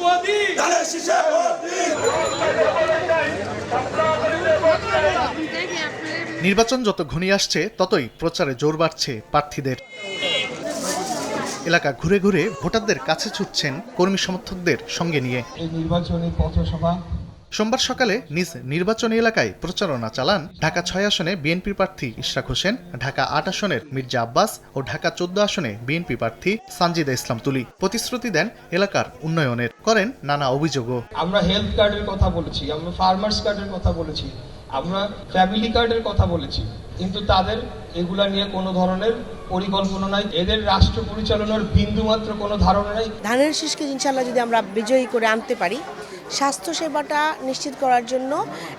মোদি, ধানের শীষে ভোট দিন। নির্বাচন যত ঘনিয়ে আসছে ততই প্রচারে জোর বাড়ছে প্রার্থীদের। এলাকা ঘুরে ঘুরে ভোটারদের কাছে ছুটছেন কর্মী সমর্থকদের সঙ্গে নিয়ে। এই নির্বাচনী পথসভা সোমবার সকালে নিজ নির্বাচনী এলাকায় প্রচারণা চালান ঢাকা ৬ আসনে বিএনপি প্রার্থী ইশরাক হোসেন, ঢাকা ৮ আসনের মির্জা আব্বাস ও ঢাকা ১৪ আসনে বিএনপি প্রার্থী সানজিদা ইসলাম তুলি। প্রতিশ্রুতি দেন এলাকার উন্নয়নের, করেন নানা অভিযোগও। আমরা হেলথ কার্ডের কথা বলেছি, আমরা ফার্মার্স কার্ডের কথা বলেছি, আমরা ফ্যামিলি কার্ডের কথা বলেছি, কিন্তু তাদের এগুলা নিয়ে কোনো ধরনের পরিকল্পনা নাই। এদের রাষ্ট্র পরিচালনার বিন্দুমাত্র কোনো ধারণা নাই। ধানের শীষকে ইনশাল্লাহ যদি আমরা বিজয়ী করে আনতে পারি, স্বাস্থ্য সেবাটা নিশ্চিত করার জন্য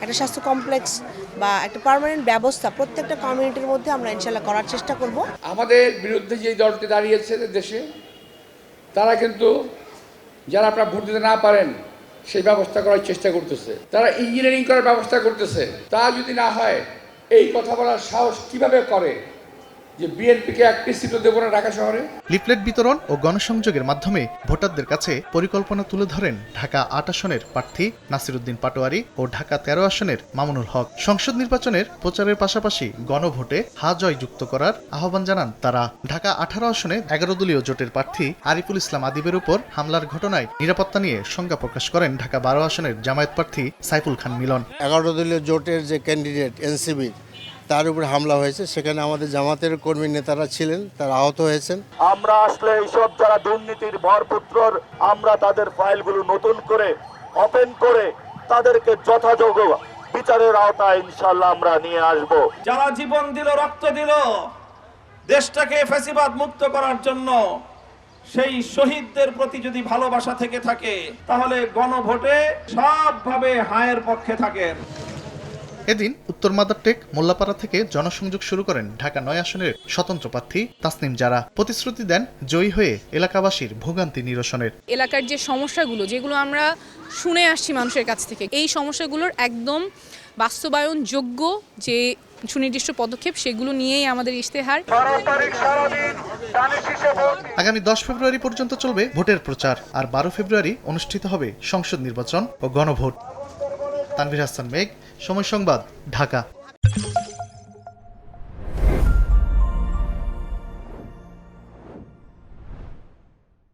একটা স্বাস্থ্য কমপ্লেক্স বা একটা পার্মানেন্ট ব্যবস্থা প্রত্যেকটা কমিউনিটির মধ্যে আমরা ইনশাল্লাহ করার চেষ্টা করব। আমাদের বিরুদ্ধে যে দলটি দাঁড়িয়েছে দেশে, তারা কিন্তু যারা আপনারা ভোট দিতে না পারেন সেই ব্যবস্থা করার চেষ্টা করতেছে, তারা ইঞ্জিনিয়ারিং করার ব্যবস্থা করতেছে। তা যদি না হয় এই কথা বলার সাহস কিভাবে করে যে বিএনপিকে একটি সিটও দেব না ঢাকা শহরে? লিফলেট বিতরণ ও গণসংযোগের মাধ্যমে ভোটারদের কাছে পরিকল্পনা তুলে ধরেন ঢাকা ৮ আসনের প্রার্থী নাসিরউদ্দিন পাটোয়ারি ও ঢাকা ১৩ আসনের মামুনুল হক। সংসদ নির্বাচনের প্রচারের পাশাপাশি গণভোটে হা জয় যুক্ত করার আহ্বান জানান তারা। ঢাকা ১৮ আসনে ১১ দলীয় জোটের প্রার্থী আরিফুল ইসলাম আদিবের উপর হামলার ঘটনায় নিরাপত্তা নিয়ে শঙ্কা প্রকাশ করেন ঢাকা ১২ আসনের জামায়াত প্রার্থী সাইফুল খান মিলন। ১১ দলীয় জোটের যে ক্যান্ডিডেট এনসিবি, তার উপরে হামলা হয়েছে, সেখানে আমাদের জামাতের কর্মী নেতারা ছিলেন, তারা আহত হয়েছেন। আমরা আসলে এইসব যারা দুর্নীতির ভরপুত্র, আমরা তাদের ফাইলগুলো নতুন করে ওপেন করে তাদেরকে যথাযোগ্য বিচারের আওতায় ইনশাআল্লাহ আমরা নিয়ে আসব। যারা জীবন দিল, রক্ত দিল দেশটাকে ফ্যাসিবাদ মুক্ত করার জন্য, সেই শহীদদের প্রতি যদি ভালোবাসা থেকে থাকে তাহলে গণভোটে সবভাবে হায়ের পক্ষে থাকেন। এদিন উত্তর মাদারটেক মোল্লাপাড়া থেকে জনসংযোগ শুরু করেন ঢাকা ৯ আসনের স্বতন্ত্র প্রার্থী তাসনিম জারা। প্রতিশ্রুতি দেন জয়ী হয়ে এলাকাবাসীর ভোগান্তি নিরসনের। এলাকার যে সমস্যাগুলো, যেগুলো আমরা শুনে আসছি মানুষের কাছ থেকে, এই সমস্যাগুলোর একদম বাস্তবায়নযোগ্য যে সুনির্দিষ্ট পদক্ষেপ, সেগুলো নিয়েই আমাদের ইশতেহার। আগামী ১০ ফেব্রুয়ারি পর্যন্ত চলবে ভোটের প্রচার, আর ১২ ফেব্রুয়ারি অনুষ্ঠিত হবে সংসদ নির্বাচন ও গণভোট। তানভীর হাসান মেঘ, সময় সংবাদ, ঢাকা।